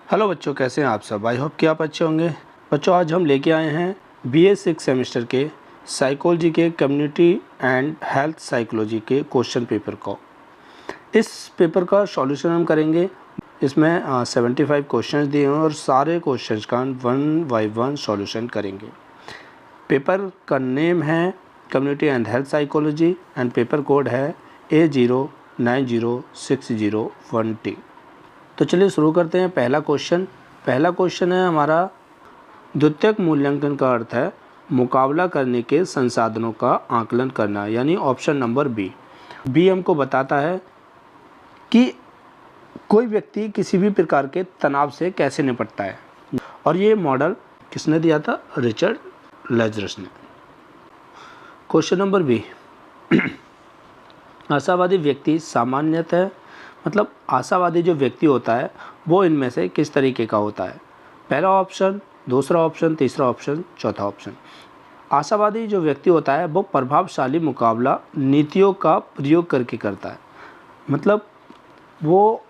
Hello बच्चों, कैसे हैं आप सब। आई होप कि आप अच्छे होंगे। बच्चों, आज हम लेके आए हैं BA 6 सेमेस्टर के साइकोलॉजी के कम्युनिटी एंड हेल्थ साइकोलॉजी के क्वेश्चन पेपर को। इस पेपर का सॉल्यूशन हम करेंगे। इसमें 75 क्वेश्चंस दिए हैं और सारे क्वेश्चंस का 1 बाय 1 सॉल्यूशन करेंगे। पेपर का नेम है community and health psychology and paper code है A090601T। तो चलिए शुरू करते हैं। पहला क्वेश्चन है हमारा, द्वितीयक मूल्यांकन का अर्थ है मुकाबला करने के संसाधनों का आकलन करना, यानी ऑप्शन नंबर बी हमको बताता है कि कोई व्यक्ति किसी भी प्रकार के तनाव से कैसे निपटता है। और ये मॉडल किसने दिया था? रिचर्ड लैजरस ने। क्वेश्चन नंबर बी, आशावादी व्यक्ति सामान्यतः मतलब आशावादी जो व्यक्ति होता है वो इनमें से किस तरीके का होता है? पहला ऑप्शन, दूसरा ऑप्शन, तीसरा ऑप्शन, चौथा ऑप्शन। आशावादी जो व्यक्ति होता है वो प्रभावशाली मुकाबला नीतियों का प्रयोग करके करता है। मतलब वो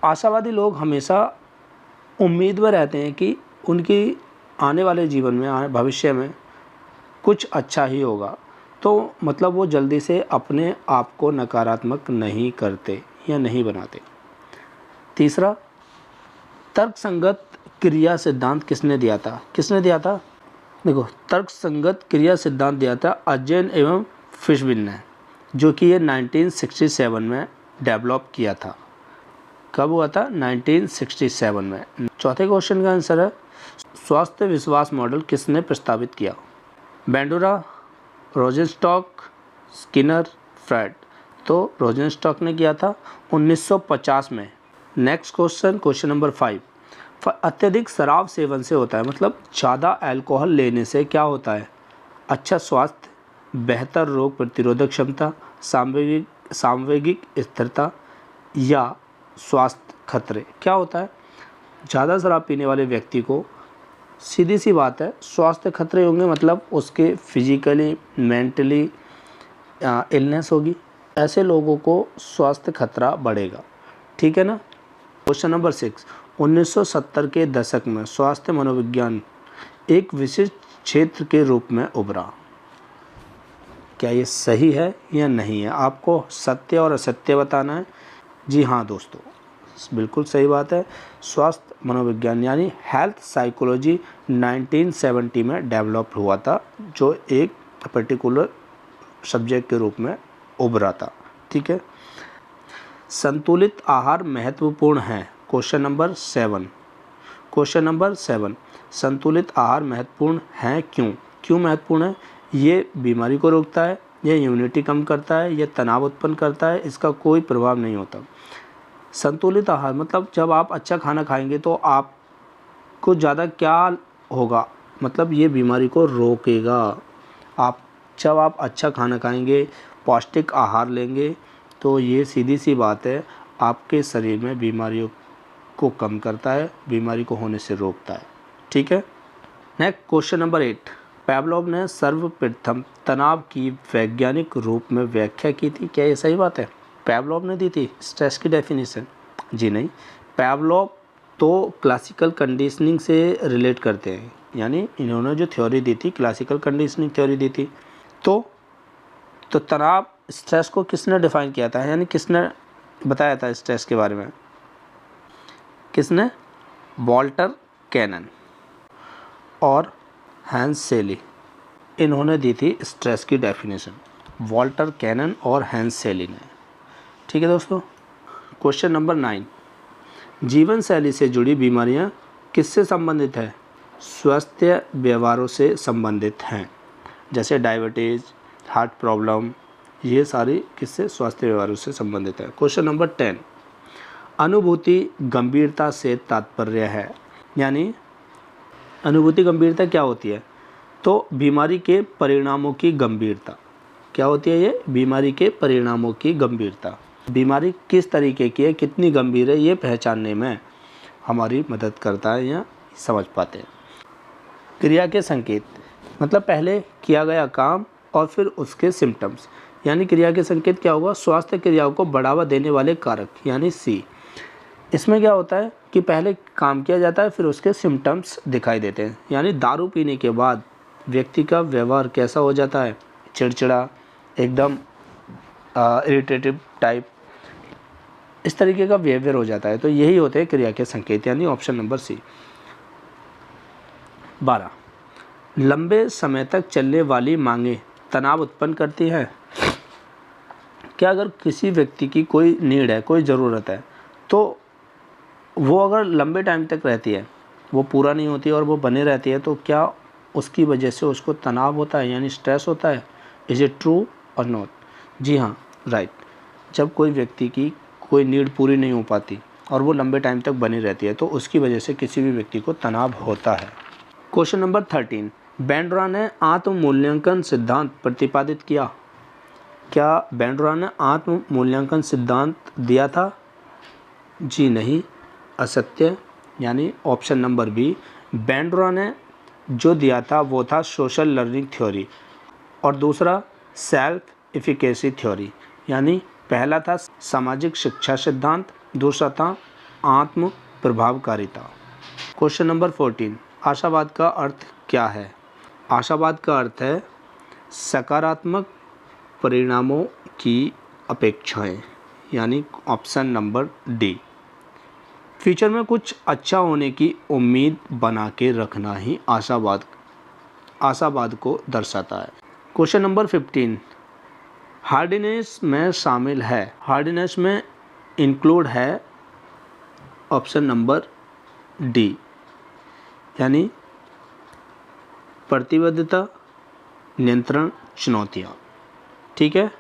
आशावादी लोग हमेशा उम्मीद में रहते हैं कि उनकी आने वाले जीवन में, भविष्य में कुछ अच्छा ही होगा। तो मतलब वो जल्दी से अपने आप को नकारात्मक नहीं करते या नहीं बनाते। तीसरा, तर्कसंगत क्रिया सिद्धांत किसने दिया था? देखो, तर्कसंगत क्रिया सिद्धांत दिया था अजयन एवं फिशबिन ने, जो कि ये 1967 में डेवलप किया था। कब हुआ था? 1967 में। चौथे क्वेश्चन का आंसर है, स्वास्थ्य विश्वास मॉडल किसने प्रस्तावित किया? बेंडोरा, रोजेनस्टॉक, स्किनर, फ्रायड। तो रोजेनस्टॉक ने किया था 1950 में। नेक्स्ट क्वेश्चन नंबर 5, अत्यधिक शराब सेवन से होता है, मतलब ज़्यादा अल्कोहल लेने से क्या होता है? अच्छा स्वास्थ्य, बेहतर रोग प्रतिरोधक क्षमता, सांवेगिक स्थिरता या स्वास्थ्य खतरे। क्या होता है? ज़्यादा शराब पीने वाले व्यक्ति को सीधी सी बात है स्वास्थ्य खतरे होंगे, मतलब उसके फिजिकली मेंटली इलनेस होगी। ऐसे लोगों को स्वास्थ्य खतरा बढ़ेगा। ठीक है ना। क्वेश्चन नंबर 6, 1970 के दशक में स्वास्थ्य मनोविज्ञान एक विशिष्ट क्षेत्र के रूप में उभरा। क्या ये सही है या नहीं है? आपको सत्य और असत्य बताना है। जी हाँ दोस्तों, बिल्कुल सही बात है। स्वास्थ्य मनोविज्ञान यानी हेल्थ साइकोलॉजी 1970 में डेवलप हुआ था, जो एक पर्टिकुलर सब्जेक्ट के रूप में उभरा था। ठीक है। संतुलित आहार महत्वपूर्ण है। क्वेश्चन नंबर 7, संतुलित आहार महत्वपूर्ण है क्यों महत्वपूर्ण है? ये बीमारी को रोकता है, ये इम्यूनिटी कम करता है, ये तनाव उत्पन्न करता है, इसका कोई प्रभाव नहीं होता। संतुलित आहार मतलब जब आप अच्छा खाना खाएंगे तो आपको ज़्यादा क्या होगा? मतलब ये बीमारी को रोकेगा। जब आप अच्छा खाना खाएंगे, पौष्टिक आहार लेंगे, तो ये सीधी सी बात है आपके शरीर में बीमारियों को कम करता है, बीमारी को होने से रोकता है। ठीक है। नेक्स्ट क्वेश्चन नंबर 8, पैवलोव ने सर्वप्रथम तनाव की वैज्ञानिक रूप में व्याख्या की थी। क्या ये सही बात है? पैवलोव ने दी थी स्ट्रेस की डेफिनेशन? जी नहीं, पैवलोव तो क्लासिकल कंडीशनिंग से रिलेट करते हैं, यानी इन्होंने जो थ्योरी दी थी क्लासिकल कंडीशनिंग थ्योरी दी थी। तो तनाव, स्ट्रेस को किसने डिफाइन किया था, यानी किसने बताया था स्ट्रेस के बारे में? किसने? वॉल्टर कैनन और हैंस सेली, इन्होंने दी थी स्ट्रेस की डेफिनेशन। वॉल्टर कैनन और हैंस सेली ने। ठीक है दोस्तों। क्वेश्चन नंबर 9, जीवन शैली से जुड़ी बीमारियां किससे संबंधित है? स्वस्थ व्यवहारों से संबंधित हैं, जैसे डायबिटीज़, हार्ट प्रॉब्लम, ये सारी किससे? स्वास्थ्य व्यवहारों से संबंधित है। क्वेश्चन नंबर 10, अनुभूति गंभीरता से तात्पर्य है, यानी अनुभूति गंभीरता क्या होती है? तो बीमारी के परिणामों की गंभीरता। क्या होती है ये? बीमारी के परिणामों की गंभीरता। बीमारी किस तरीके की है, कितनी गंभीर है, ये पहचानने में हमारी मदद करता है या समझ पाते हैं। क्रिया के संकेत मतलब पहले किया गया काम और फिर उसके सिम्टम्स, यानी क्रिया के संकेत क्या होगा? स्वास्थ्य क्रियाओं को बढ़ावा देने वाले कारक, यानी सी। इसमें क्या होता है? कि पहले काम किया जाता है फिर उसके सिम्टम्स दिखाई देते हैं। यानी दारू पीने के बाद व्यक्ति का व्यवहार कैसा हो जाता है, चिड़चिड़ा, एकदम इरिटेटिव टाइप, इस तरीके का बिहेवियर हो जाता है। तो यही होते हैं क्रिया के संकेत, यानी ऑप्शन नंबर सी। 12, लंबे समय तक चलने वाली मांगें तनाव उत्पन्न करती हैं। क्या अगर किसी व्यक्ति की कोई नीड है, कोई ज़रूरत है, तो वो अगर लंबे टाइम तक रहती है, वो पूरा नहीं होती और वो बनी रहती है, तो क्या उसकी वजह से उसको तनाव होता है, यानी स्ट्रेस होता है? इज़ इट ट्रू और नॉट? जी हाँ, राइट। जब कोई व्यक्ति की कोई नीड पूरी नहीं हो पाती और वो लंबे टाइम तक बनी रहती है, तो उसकी वजह से किसी भी व्यक्ति को तनाव होता है। क्वेश्चन नंबर 13, बेंड्रा ने आत्म मूल्यांकन सिद्धांत प्रतिपादित किया। क्या बेंड्रा ने आत्म मूल्यांकन सिद्धांत दिया था? जी नहीं, असत्य, यानी ऑप्शन नंबर बी। बेंड्रा ने जो दिया था वो था सोशल लर्निंग थ्योरी और दूसरा सेल्फ एफिकेसी थ्योरी, यानी पहला था सामाजिक शिक्षा सिद्धांत, दूसरा था आत्म प्रभावकारिता। क्वेश्चन नंबर 14, आशावाद का अर्थ क्या है? आशावाद का अर्थ है सकारात्मक परिणामों की अपेक्षाएं, यानी ऑप्शन नंबर डी। फ्यूचर में कुछ अच्छा होने की उम्मीद बना के रखना ही आशावाद को दर्शाता है। क्वेश्चन नंबर 15, हार्डीनेस में शामिल है। हार्डीनेस में इंक्लूड है ऑप्शन नंबर डी, यानी प्रतिबद्धता, नियंत्रण, चुनौतियाँ। ठीक है,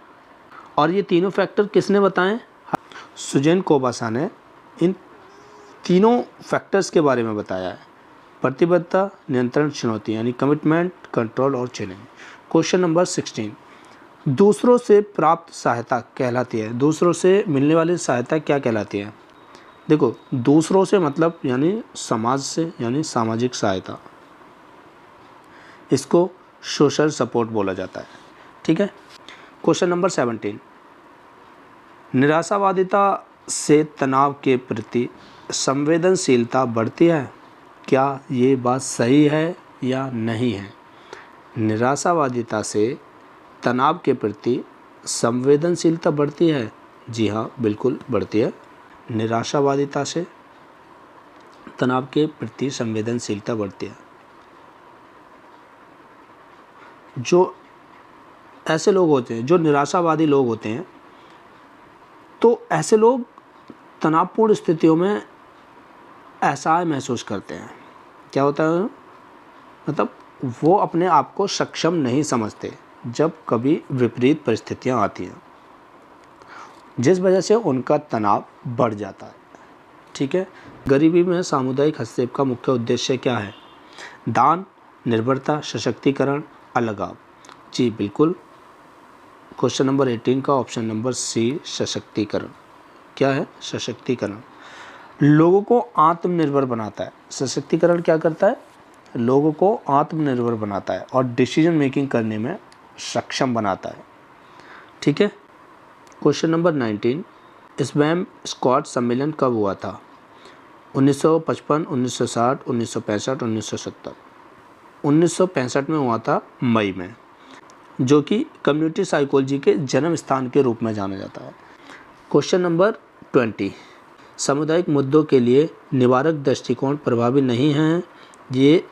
और ये तीनों फैक्टर किसने बताएं? सुजैन कोबासा ने इन तीनों फैक्टर्स के बारे में बताया है, प्रतिबद्धता, नियंत्रण, चुनौती, यानी कमिटमेंट, कंट्रोल और चैलेंज। क्वेश्चन नंबर 16, दूसरों से प्राप्त सहायता कहलाती है। दूसरों से मिलने वाली सहायता क्या कहलाती है? देखो, दूसरों से मतलब यानी समाज से, यानी सामाजिक सहायता, इसको सोशल सपोर्ट बोला जाता है। ठीक है। क्वेश्चन नंबर 17, निराशावादिता से तनाव के प्रति संवेदनशीलता बढ़ती है। क्या ये बात सही है या नहीं है? निराशावादिता से तनाव के प्रति संवेदनशीलता बढ़ती है। जी हाँ, बिल्कुल बढ़ती है। निराशावादिता से तनाव के प्रति संवेदनशीलता बढ़ती है। जो ऐसे लोग होते हैं, जो निराशावादी लोग होते हैं, तो ऐसे लोग तनावपूर्ण स्थितियों में असहाय महसूस करते हैं। क्या होता है? मतलब वो अपने आप को सक्षम नहीं समझते जब कभी विपरीत परिस्थितियां आती हैं, जिस वजह से उनका तनाव बढ़ जाता है। ठीक है। गरीबी में सामुदायिक हस्तक्षेप का मुख्य उद्देश्य क्या है? दान, निर्भरता, सशक्तिकरण, अलगाव। जी बिल्कुल, क्वेश्चन नंबर 18 का ऑप्शन नंबर सी, सशक्तिकरण। क्या है? सशक्तिकरण लोगों को आत्मनिर्भर बनाता है। सशक्तिकरण क्या करता है? लोगों को आत्मनिर्भर बनाता है और डिसीजन मेकिंग करने में सक्षम बनाता है। ठीक है। क्वेश्चन नंबर 19, स्पैम स्क्वाड सम्मेलन कब हुआ था? 1955, 1960, 1965, 1970। 1965 में हुआ था, मई में, जो कि कम्युनिटी साइकोलॉजी के जन्म स्थान के रूप में जाना जाता है। क्वेश्चन नंबर 20, सामुदायिक मुद्दों के लिए निवारक दृष्टिकोण प्रभावी नहीं है। ये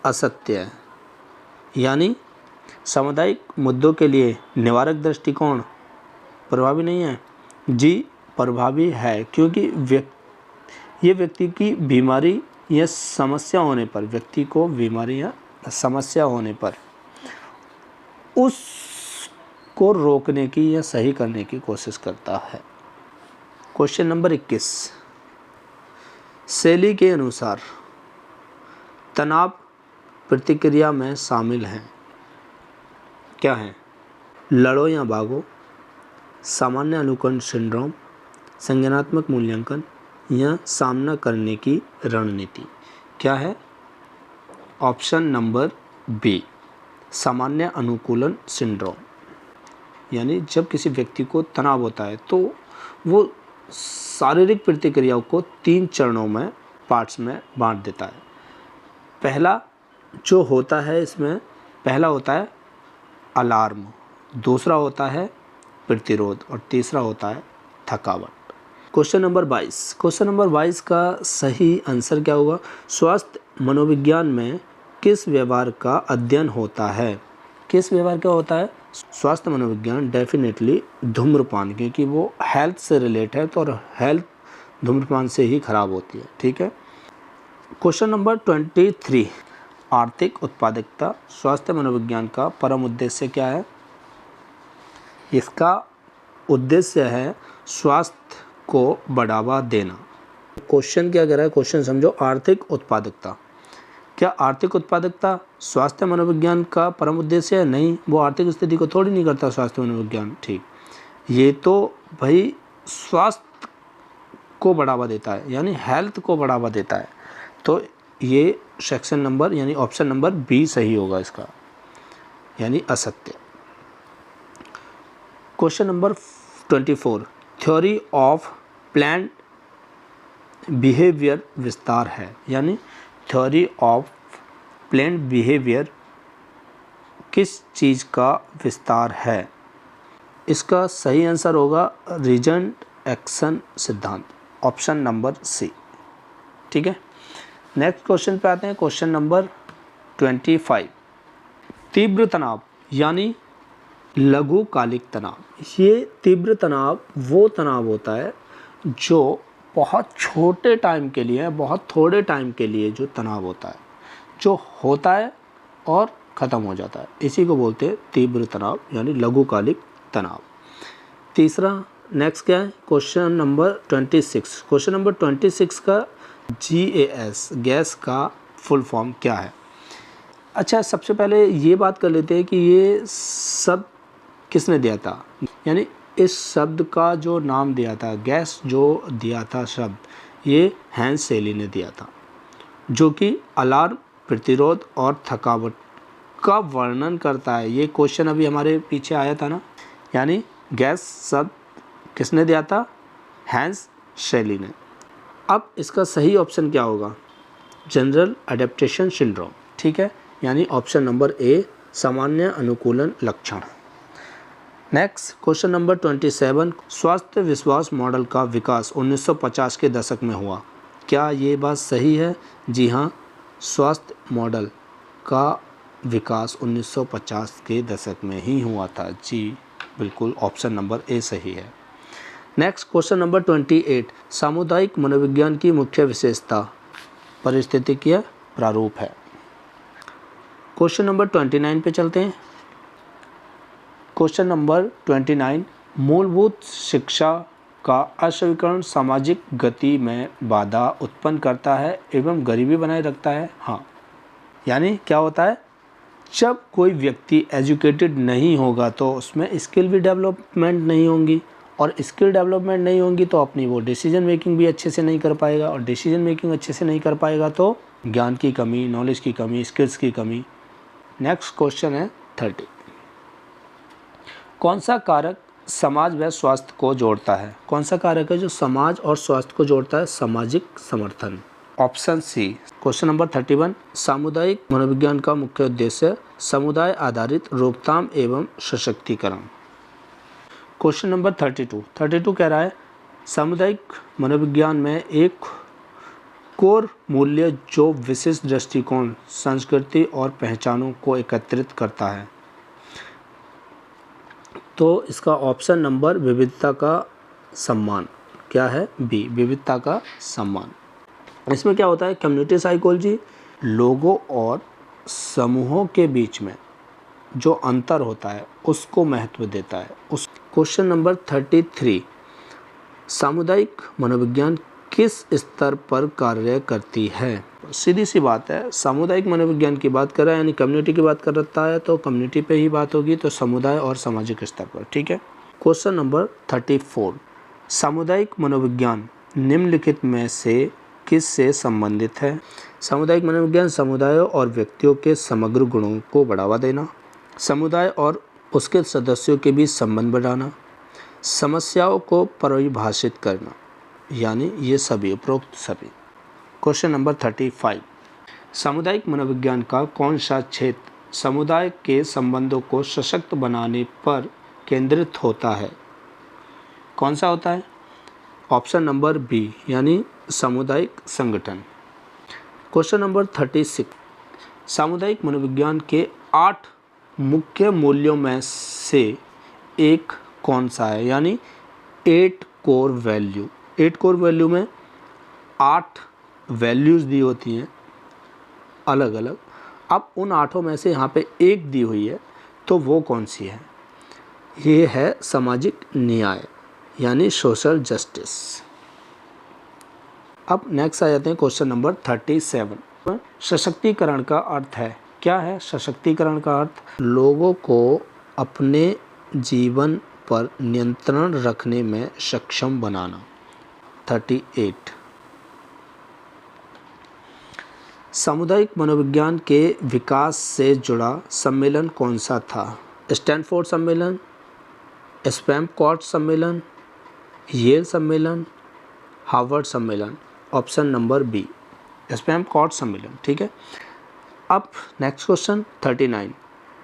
असत्य है, यानी सामुदायिक मुद्दों के लिए निवारक दृष्टिकोण प्रभावी नहीं है। जी प्रभावी है, क्योंकि ये व्यक्ति की बीमारी या समस्या होने पर, व्यक्ति को बीमारी या समस्या होने पर उसको रोकने की या सही करने की कोशिश करता है। क्वेश्चन नंबर 21, शैली के अनुसार तनाव प्रतिक्रिया में शामिल हैं। क्या है? लड़ो या भागो, सामान्य अनुकरण सिंड्रोम, संज्ञानात्मक मूल्यांकन या सामना करने की रणनीति। क्या है? ऑप्शन नंबर बी, सामान्य अनुकूलन सिंड्रोम। यानी जब किसी व्यक्ति को तनाव होता है तो वो शारीरिक प्रतिक्रियाओं को 3 चरणों में, पार्ट्स में बांट देता है। पहला जो होता है इसमें, पहला होता है अलार्म, दूसरा होता है प्रतिरोध और तीसरा होता है थकावट। क्वेश्चन नंबर 22 का सही आंसर क्या होगा? स्वास्थ्य मनोविज्ञान में किस व्यवहार का अध्ययन होता है? किस व्यवहार का होता है? स्वास्थ्य मनोविज्ञान डेफिनेटली धूम्रपान, क्योंकि वो हेल्थ से रिलेट है, तो हेल्थ धूम्रपान से ही खराब होती है। ठीक है। क्वेश्चन नंबर 23, आर्थिक उत्पादकता स्वास्थ्य मनोविज्ञान का परम उद्देश्य क्या है? इसका उद्देश्य है स्वास्थ्य को बढ़ावा देना। क्वेश्चन क्या कह रहा है? क्वेश्चन समझो, आर्थिक उत्पादकता। क्या आर्थिक उत्पादकता स्वास्थ्य मनोविज्ञान का परम उद्देश्य है? नहीं, वो आर्थिक स्थिति को थोड़ी नहीं करता स्वास्थ्य मनोविज्ञान। ठीक, ये तो भाई स्वास्थ्य को बढ़ावा देता है, यानी हेल्थ को बढ़ावा देता है। तो ये सेक्शन नंबर यानी ऑप्शन नंबर बी सही होगा इसका, यानी असत्य। Question number 24, theory of plant behaviour विस्तार है, यानी थ्योरी ऑफ प्लांट बिहेवियर किस चीज़ का विस्तार है? इसका सही आंसर होगा रीजन एक्शन सिद्धांत, ऑप्शन नंबर सी। ठीक है। नेक्स्ट क्वेश्चन पे आते हैं, क्वेश्चन नंबर 25, तीव्र तनाव यानी लघुकालिक तनाव। ये तीव्र तनाव वो तनाव होता है जो बहुत छोटे टाइम के लिए, बहुत थोड़े टाइम के लिए जो तनाव होता है, जो होता है और ख़त्म हो जाता है, इसी को बोलते हैं तीव्र तनाव यानी लघुकालिक तनाव। तीसरा नेक्स्ट क्या है? Question number 26। क्वेश्चन नंबर 26 का GAS, गैस का फुल फॉर्म क्या है? अच्छा, सबसे पहले ये बात कर लेते हैं कि ये शब्द किसने दिया था, यानी इस शब्द का जो नाम दिया था, गैस जो दिया था शब्द, ये हैंस सेली ने दिया था, जो कि अलार्म, प्रतिरोध और थकावट का वर्णन करता है। ये क्वेश्चन अभी हमारे पीछे आया था ना, यानी गैस शब्द किसने दिया था? हैंस सेली ने। अब इसका सही ऑप्शन क्या होगा? General adaptation syndrome. ठीक है, यानी ऑप्शन नंबर ए, सामान्य अनुकूलन लक्षण। नेक्स्ट क्वेश्चन नंबर 27, स्वास्थ्य विश्वास मॉडल का विकास 1950 के दशक में हुआ। क्या ये बात सही है? जी हाँ, स्वास्थ्य मॉडल का विकास 1950 के दशक में ही हुआ था। जी बिल्कुल, ऑप्शन नंबर ए सही है। नेक्स्ट क्वेश्चन नंबर 28, सामुदायिक मनोविज्ञान की मुख्य विशेषता पारिस्थितिकीय प्रारूप है। क्वेश्चन नंबर 29 पे चलते हैं। क्वेश्चन नंबर 29, मूलभूत शिक्षा का अस्वीकरण सामाजिक गति में बाधा उत्पन्न करता है एवं गरीबी बनाए रखता है। हाँ, यानी क्या होता है? जब कोई व्यक्ति एजुकेटेड नहीं होगा तो उसमें स्किल भी डेवलपमेंट नहीं होंगी, और स्किल डेवलपमेंट नहीं होंगी तो अपनी वो डिसीजन मेकिंग भी अच्छे से नहीं कर पाएगा, और डिसीजन मेकिंग अच्छे से नहीं कर पाएगा तो ज्ञान की कमी, नॉलेज की कमी, स्किल्स की कमी। नेक्स्ट क्वेश्चन है 30, कौन सा कारक समाज व स्वास्थ्य को जोड़ता है? कौन सा कारक है जो समाज और स्वास्थ्य को जोड़ता है? सामाजिक समर्थन, ऑप्शन सी। क्वेश्चन नंबर 31, सामुदायिक मनोविज्ञान का मुख्य उद्देश्य समुदाय आधारित रोकथाम एवं सशक्तिकरण। क्वेश्चन नंबर 32 कह रहा है, सामुदायिक मनोविज्ञान में एक कोर मूल्य जो विशिष्ट दृष्टिकोण, संस्कृति और पहचानों को एकत्रित करता है। तो इसका ऑप्शन नंबर विविधता का सम्मान क्या है? बी, विविधता का सम्मान। इसमें क्या होता है? कम्युनिटी साइकोलॉजी लोगों और समूहों के बीच में जो अंतर होता है उसको महत्व देता है। उस क्वेश्चन नंबर 33, सामुदायिक मनोविज्ञान किस स्तर पर कार्य करती है? सीधी सी बात है, सामुदायिक मनोविज्ञान की बात कर रहा है यानी कम्युनिटी की बात कर रहा है, तो कम्युनिटी पे ही बात होगी, तो समुदाय और सामाजिक स्तर पर। ठीक है। क्वेश्चन नंबर 34, सामुदायिक मनोविज्ञान निम्नलिखित में से किस से संबंधित है? सामुदायिक मनोविज्ञान समुदायों और व्यक्तियों के समग्र गुणों को बढ़ावा देना, समुदाय और उसके सदस्यों के बीच संबंध बढ़ाना, समस्याओं को परिभाषित करना, यानी ये सभी, उपरोक्त सभी। क्वेश्चन नंबर 35, सामुदायिक मनोविज्ञान का कौन सा क्षेत्र समुदाय के संबंधों को सशक्त बनाने पर केंद्रित होता है? कौन सा होता है? ऑप्शन नंबर बी, यानी सामुदायिक संगठन। क्वेश्चन नंबर 36, सामुदायिक मनोविज्ञान के 8 मुख्य मूल्यों में से एक कौन सा है? यानी 8 कोर वैल्यू। 8 कोर वैल्यू में 8 वैल्यूज़ दी होती हैं अलग अलग। अब उन 8 में से यहाँ पे एक दी हुई है, तो वो कौन सी है? ये है सामाजिक न्याय, यानी सोशल जस्टिस। अब नेक्स्ट आ जाते हैं क्वेश्चन नंबर 37, सशक्तिकरण का अर्थ है। क्या है सशक्तिकरण का अर्थ? लोगों को अपने जीवन पर नियंत्रण रखने में सक्षम बनाना। 38, सामुदायिक मनोविज्ञान के विकास से जुड़ा सम्मेलन कौन सा था? स्टैनफोर्ड सम्मेलन, स्पैमकॉर्ट सम्मेलन, येल सम्मेलन, हार्वर्ड सम्मेलन। ऑप्शन नंबर बी, स्पैमकॉर्ट सम्मेलन। ठीक है। अब नेक्स्ट क्वेश्चन 39,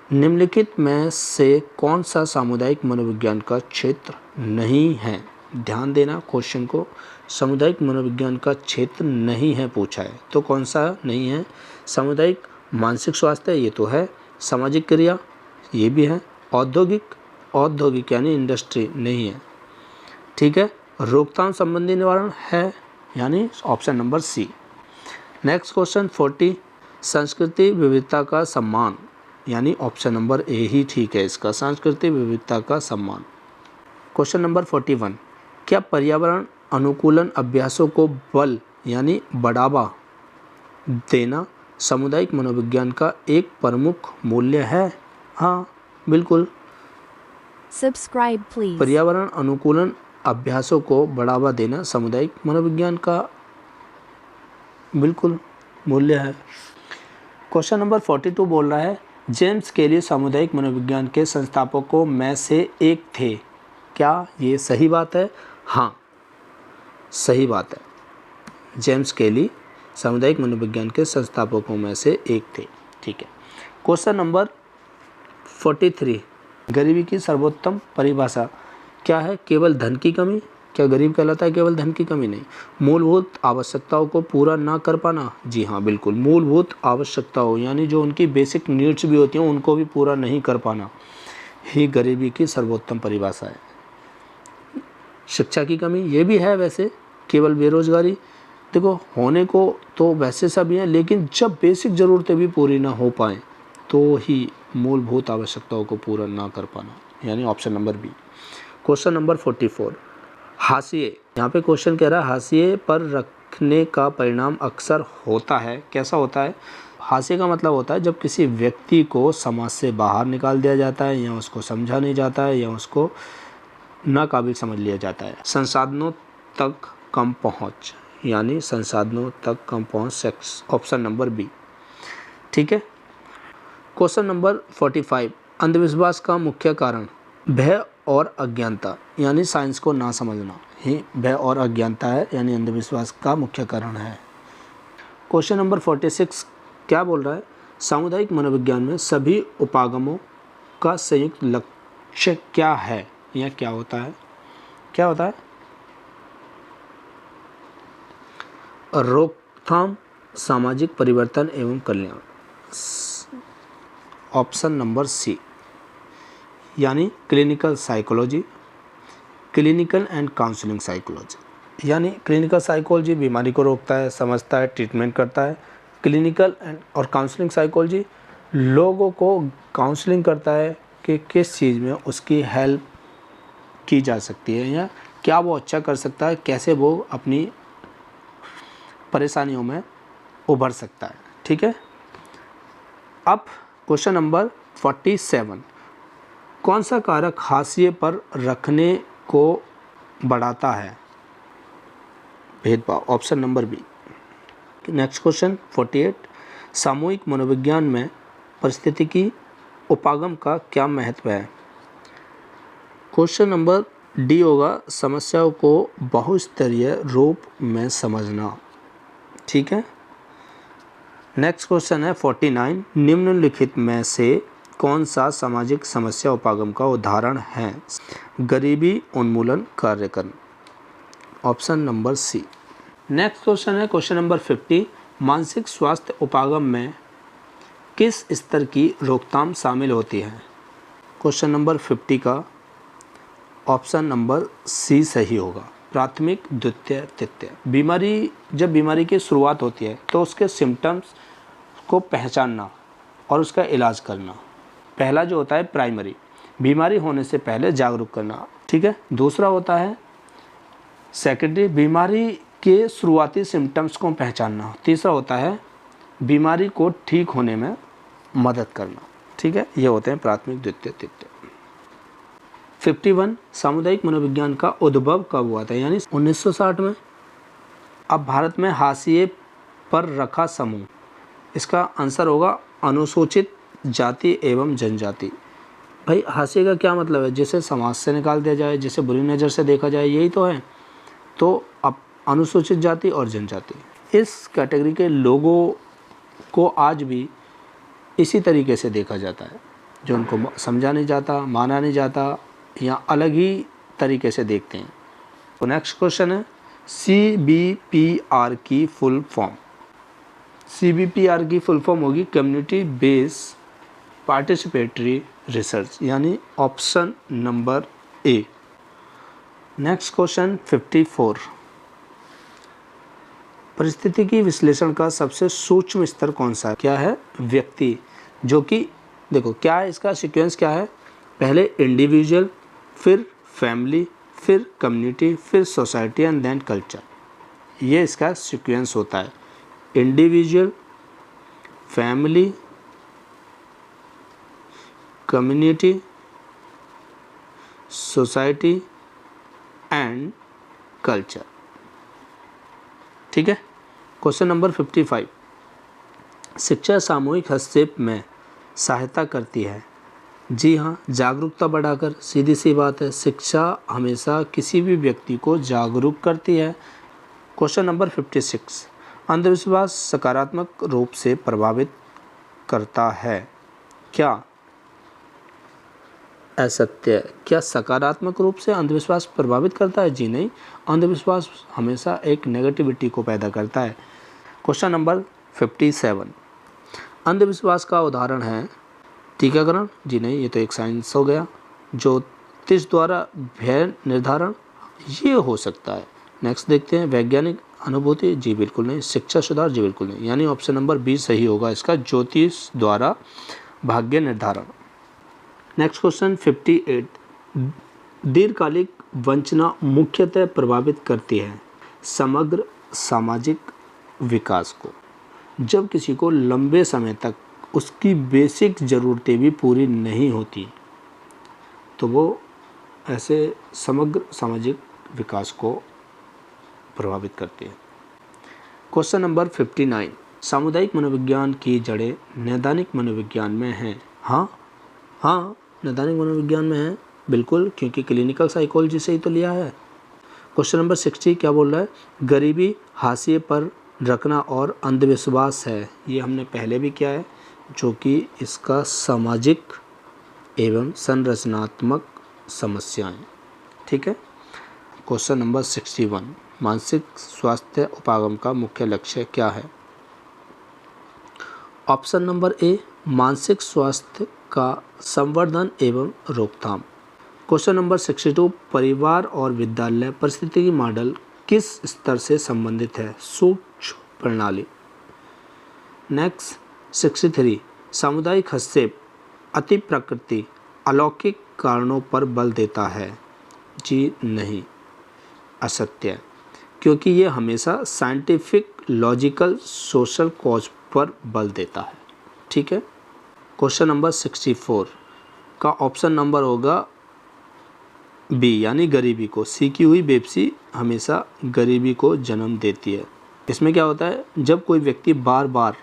निम्नलिखित में से कौन सा सामुदायिक मनोविज्ञान का क्षेत्र नहीं है? ध्यान देना क्वेश्चन को, सामुदायिक मनोविज्ञान का क्षेत्र नहीं है पूछा है, तो कौन सा नहीं है? सामुदायिक मानसिक स्वास्थ्य, ये तो है। सामाजिक क्रिया, ये भी है। औद्योगिक यानी इंडस्ट्री नहीं है। ठीक है। रोकथाम संबंधी निवारण है, यानी option number C. Next question 40, संस्कृति विविधता का सम्मान, यानी ऑप्शन नंबर ए ही ठीक है इसका, सांस्कृतिक विविधता का सम्मान। क्वेश्चन नंबर 41, क्या पर्यावरण अनुकूलन अभ्यासों को बल यानी बढ़ावा देना सामुदायिक मनोविज्ञान का एक प्रमुख मूल्य है? हाँ, बिल्कुल। Subscribe please. पर्यावरण अनुकूलन अभ्यासों को बढ़ावा देना सामुदायिक मनोविज्ञान का बिल्कुल मूल्य है। क्वेश्चन नंबर 42 बोल रहा है, जेम्स केली सामुदायिक मनोविज्ञान के संस्थापकों में से एक थे। क्या ये सही बात है? हाँ, सही बात है। जेम्स केली सामुदायिक मनोविज्ञान के संस्थापकों में से एक थे। ठीक है। क्वेश्चन नंबर 43, गरीबी की सर्वोत्तम परिभाषा क्या है? केवल धन की कमी। क्या गरीब कहलाता है केवल धन की कमी? नहीं। मूलभूत आवश्यकताओं को पूरा ना कर पाना। जी हाँ, बिल्कुल। मूलभूत आवश्यकताओं यानी जो उनकी बेसिक नीड्स भी होती हैं उनको भी पूरा नहीं कर पाना ही गरीबी की सर्वोत्तम परिभाषा है। शिक्षा की कमी, ये भी है वैसे। केवल बेरोजगारी, देखो होने को तो वैसे सभी हैं, लेकिन जब बेसिक ज़रूरतें भी पूरी ना हो पाएँ तो ही मूलभूत आवश्यकताओं को पूरा ना कर पाना, यानी option number B. Question number 44, हाशिए। यहाँ पे क्वेश्चन कह रहा है हाशिए पर रखने का परिणाम अक्सर होता है। कैसा होता है? हाशिए का मतलब होता है जब किसी व्यक्ति को समाज से बाहर निकाल दिया जाता है, या उसको समझा नहीं जाता है, या उसको नाकाबिल समझ लिया जाता है। संसाधनों तक कम पहुँच, यानी संसाधनों तक कम पहुँच, ऑप्शन नंबर बी। ठीक है। क्वेश्चन नंबर 45, अंधविश्वास का मुख्य कारण भय और अज्ञानता, यानी साइंस को ना समझना ही भय और अज्ञानता है, यानी अंधविश्वास का मुख्य कारण है। क्वेश्चन नंबर 46 क्या बोल रहा है? सामुदायिक मनोविज्ञान में सभी उपागमों का संयुक्त लक्ष्य क्या है या क्या होता है? क्या होता है? रोकथाम, सामाजिक परिवर्तन एवं कल्याण, ऑप्शन नंबर सी, यानी clinical psychology, clinical and counselling psychology. यानी क्लिनिकल साइकोलॉजी बीमारी को रोकता है, समझता है, ट्रीटमेंट करता है। क्लिनिकल एंड और काउंसलिंग साइकोलॉजी लोगों को काउंसलिंग करता है कि किस चीज़ में उसकी हेल्प की जा सकती है या क्या वो अच्छा कर सकता है, कैसे वो अपनी परेशानियों में उभर सकता है। ठीक है। अब क्वेश्चन नंबर 47, कौन सा कारक हाशिए पर रखने को बढ़ाता है? भेदभाव, option number B. Next question 48, सामूहिक मनोविज्ञान में पारिस्थितिकी उपागम का क्या महत्व है? क्वेश्चन नंबर डी होगा समस्याओं को बहुस्तरीय रूप में समझना। ठीक है। नेक्स्ट क्वेश्चन है 49, निम्नलिखित में से कौन सा सामाजिक समस्या उपागम का उदाहरण है? गरीबी उन्मूलन कार्यक्रम, option number C. Next question है क्वेश्चन नंबर 50, मानसिक स्वास्थ्य उपागम में किस स्तर की रोकथाम शामिल होती है? क्वेश्चन नंबर 50 का ऑप्शन नंबर सी सही होगा, प्राथमिक, द्वितीय, तृतीय। जब बीमारी की शुरुआत होती है तो उसके सिम्टम्स को पहचानना और उसका इलाज करना। पहला जो होता है प्राइमरी, बीमारी होने से पहले जागरूक करना। ठीक है। दूसरा होता है सेकेंडरी, बीमारी के शुरुआती सिम्टम्स को पहचानना। तीसरा होता है बीमारी को ठीक होने में मदद करना। ठीक है। ये होते हैं प्राथमिक, द्वितीय, तृतीय। 51, सामुदायिक मनोविज्ञान का उद्भव कब हुआ था? यानी 1960 में। अब भारत में हाशिए पर रखा समूह, इसका आंसर होगा अनुसूचित जाति एवं जनजाति। भाई हाशिए का क्या मतलब है? जिसे समाज से निकाल दिया जाए, जिसे बुरी नज़र से देखा जाए, यही तो है। तो अब अनुसूचित जाति और जनजाति, इस कैटेगरी के लोगों को आज भी इसी तरीके से देखा जाता है, जो उनको समझा नहीं जाता, माना नहीं जाता, या अलग ही तरीके से देखते हैं। तो नेक्स्ट क्वेश्चन है CBPR की फुल फॉर्म। CBPR की फुल फॉर्म होगी कम्युनिटी बेस पार्टिसिपेटरी रिसर्च, यानी option number A. Next question 54, परिस्थितिकी विश्लेषण का सबसे सूक्ष्म स्तर कौन सा है? क्या है? व्यक्ति। जो कि देखो क्या है, इसका सीक्वेंस क्या है? पहले इंडिविजुअल, फिर फैमिली, फिर कम्युनिटी, फिर सोसाइटी एंड देन कल्चर। ये इसका सीक्वेंस होता है। Individual, family, community, society and culture. ठीक है। क्वेश्चन नंबर 55, शिक्षा सामूहिक हस्तक्षेप में सहायता करती है? जी हाँ, जागरूकता बढ़ाकर। सीधी सी बात है, शिक्षा हमेशा किसी भी व्यक्ति को जागरूक करती है। क्वेश्चन नंबर 56, अंधविश्वास सकारात्मक रूप से प्रभावित करता है? क्या असत्य? क्या सकारात्मक रूप से अंधविश्वास प्रभावित करता है? जी नहीं, अंधविश्वास हमेशा एक नेगेटिविटी को पैदा करता है। क्वेश्चन नंबर 57, अंधविश्वास का उदाहरण है टीकाकरण? जी नहीं, ये तो एक साइंस हो गया। ज्योतिष द्वारा भय निर्धारण? ये हो सकता है। नेक्स्ट देखते हैं, वैज्ञानिक अनुभूति? जी बिल्कुल नहीं। शिक्षा सुधार? जी बिल्कुल नहीं। यानी ऑप्शन नंबर बी सही होगा इसका, ज्योतिष द्वारा भाग्य निर्धारण। नेक्स्ट क्वेश्चन 58, दीर्घकालिक वंचना मुख्यतः प्रभावित करती है समग्र सामाजिक विकास को। जब किसी को लंबे समय तक उसकी बेसिक ज़रूरतें भी पूरी नहीं होती तो वो ऐसे समग्र सामाजिक विकास को प्रभावित करती है। क्वेश्चन नंबर 59, सामुदायिक मनोविज्ञान की जड़ें नैदानिक मनोविज्ञान में हैं? हाँ, नैदानिक मनोविज्ञान में है बिल्कुल, क्योंकि क्लिनिकल साइकोलॉजी से ही तो लिया है। क्वेश्चन नंबर 60 क्या बोल रहा है? गरीबी हाशिए पर रखना और अंधविश्वास है। ये हमने पहले भी किया है, जो कि इसका सामाजिक एवं संरचनात्मक समस्याएं। ठीक है। क्वेश्चन नंबर 61, मानसिक स्वास्थ्य उपागम का मुख्य लक्ष्य क्या है? ऑप्शन नंबर ए, मानसिक स्वास्थ्य का संवर्धन एवं रोकथाम। क्वेश्चन नंबर 62, परिवार और विद्यालय परिस्थितिकी मॉडल किस स्तर से संबंधित है? सूक्ष्म प्रणाली। नेक्स्ट 63, सामुदायिक हस्तक्षेप अति प्रकृति अलौकिक कारणों पर बल देता है? जी नहीं, असत्य, क्योंकि ये हमेशा साइंटिफिक, लॉजिकल, सोशल कॉज पर बल देता है। ठीक है। क्वेश्चन नंबर 64 का ऑप्शन नंबर होगा बी, यानी गरीबी को। सीखी हुई बेबसी हमेशा गरीबी को जन्म देती है। इसमें क्या होता है, जब कोई व्यक्ति बार बार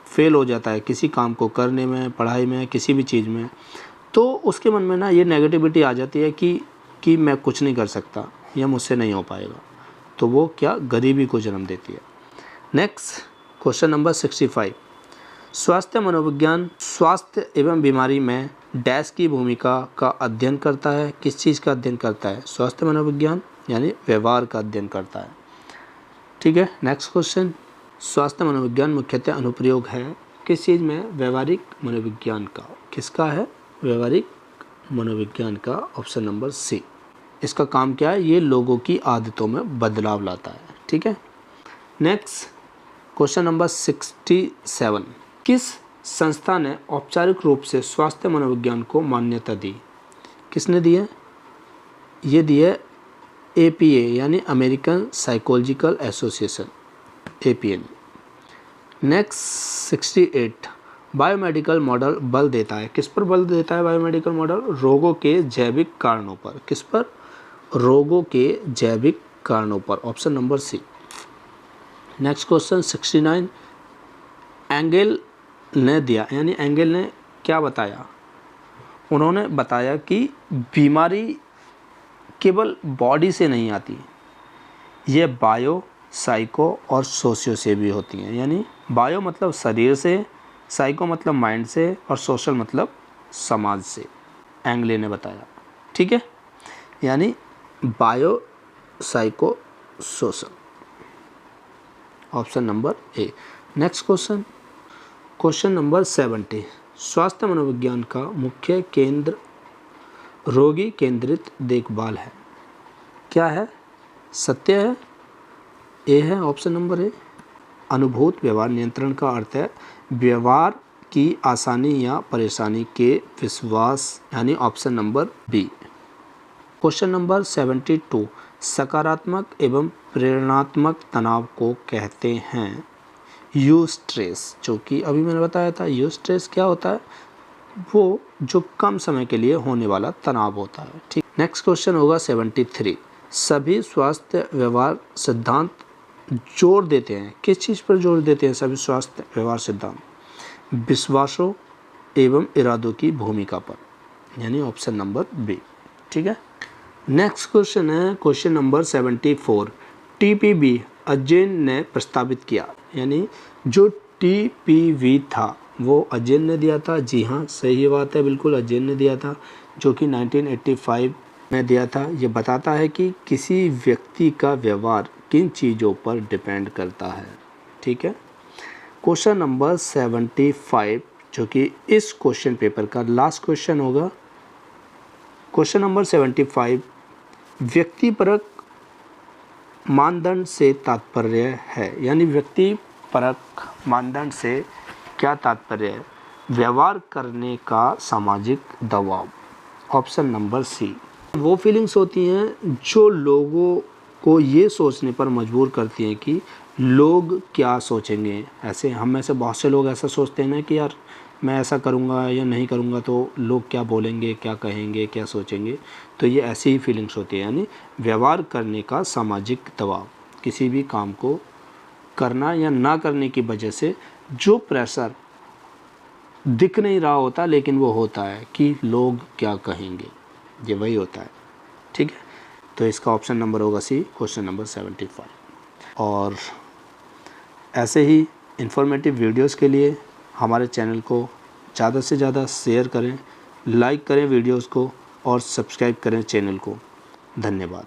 फेल हो जाता है किसी काम को करने में, पढ़ाई में, किसी भी चीज़ में, तो उसके मन में ना ये नेगेटिविटी आ जाती है कि कि मैं कुछ नहीं कर सकता या मुझसे नहीं हो पाएगा, तो वो क्या गरीबी को जन्म देती है। नेक्स्ट क्वेश्चन नंबर 65, स्वास्थ्य मनोविज्ञान स्वास्थ्य एवं बीमारी में डैश की भूमिका का अध्ययन करता है। किस चीज़ का अध्ययन करता है? स्वास्थ्य मनोविज्ञान यानी व्यवहार का अध्ययन करता है। ठीक है। नेक्स्ट क्वेश्चन, स्वास्थ्य मनोविज्ञान मुख्यतः अनुप्रयोग है किस चीज़ में? व्यवहारिक मनोविज्ञान का। किसका है? व्यवहारिक मनोविज्ञान का, ऑप्शन नंबर सी। इसका काम क्या है? ये लोगों की आदतों में बदलाव लाता है। ठीक है। नेक्स्ट क्वेश्चन नंबर 67, किस संस्था ने औपचारिक रूप से स्वास्थ्य मनोविज्ञान को मान्यता दी? किसने दी है? ये दी है APA यानी अमेरिकन साइकोलॉजिकल एसोसिएशन, APA ने। नेक्स्ट 68, बायोमेडिकल मॉडल बल देता है। किस पर बल देता है बायोमेडिकल मॉडल? रोगों के जैविक कारणों पर। किस पर? रोगों के जैविक कारणों पर, option number C. Next question 69, angle ने दिया यानी एंगल ने क्या बताया? उन्होंने बताया कि बीमारी केवल बॉडी से नहीं आती, ये बायो, साइको और सोशियो से भी होती हैं। यानी बायो मतलब शरीर से, साइको मतलब माइंड से और सोशल मतलब समाज से, एंगले ने बताया। ठीक है। यानी bio, psycho, social, option number A. Next question, question number 70, स्वास्थ्य मनोविज्ञान का मुख्य केंद्र रोगी केंद्रित देखभाल है। क्या है? सत्य है, ए है, ऑप्शन नंबर ए। अनुभूत व्यवहार नियंत्रण का अर्थ है व्यवहार की आसानी या परेशानी के विश्वास, यानी option number B. Question number 72, सकारात्मक एवं प्रेरणात्मक तनाव को कहते हैं यूस्ट्रेस, जो कि अभी मैंने बताया था। यूस्ट्रेस क्या होता है? वो जो कम समय के लिए होने वाला तनाव होता है। ठीक। नेक्स्ट क्वेश्चन होगा 73, सभी स्वास्थ्य व्यवहार सिद्धांत जोर देते हैं। किस चीज़ पर जोर देते हैं सभी स्वास्थ्य व्यवहार सिद्धांत? विश्वासों एवं इरादों की भूमिका पर, यानी ऑप्शन नंबर बी। ठीक है। नेक्स्ट क्वेश्चन है क्वेश्चन नंबर 74, TPV अजेन ने प्रस्तावित किया। यानी जो TPV था वो अजेन ने दिया था। जी हाँ, सही बात है, बिल्कुल अजेन ने दिया था, जो कि 1985 में दिया था। ये बताता है कि किसी व्यक्ति का व्यवहार किन चीज़ों पर डिपेंड करता है। ठीक है। क्वेश्चन नंबर 75, जो कि इस क्वेश्चन पेपर का लास्ट क्वेश्चन होगा। क्वेश्चन नंबर 75, व्यक्तिपरक मानदंड से तात्पर्य है। यानी व्यक्तिपरक मानदंड से क्या तात्पर्य है? व्यवहार करने का सामाजिक दबाव, ऑप्शन नंबर सी। वो फीलिंग्स होती हैं जो लोगों को ये सोचने पर मजबूर करती हैं कि लोग क्या सोचेंगे। ऐसे हम में से बहुत से लोग ऐसा सोचते हैं ना कि यार मैं ऐसा करूँगा या नहीं करूँगा तो लोग क्या बोलेंगे, क्या कहेंगे, क्या सोचेंगे। तो ये ऐसी ही फीलिंग्स होती है। यानी व्यवहार करने का सामाजिक दबाव, किसी भी काम को करना या ना करने की वजह से जो प्रेशर दिख नहीं रहा होता लेकिन वो होता है कि लोग क्या कहेंगे, ये वही होता है। ठीक है। तो इसका ऑप्शन नंबर होगा सी, क्वेश्चन नंबर 75। और ऐसे ही इंफॉर्मेटिव वीडियोस के लिए हमारे चैनल को ज़्यादा से ज़्यादा शेयर करें, लाइक करें वीडियोस को और सब्सक्राइब करें चैनल को। धन्यवाद।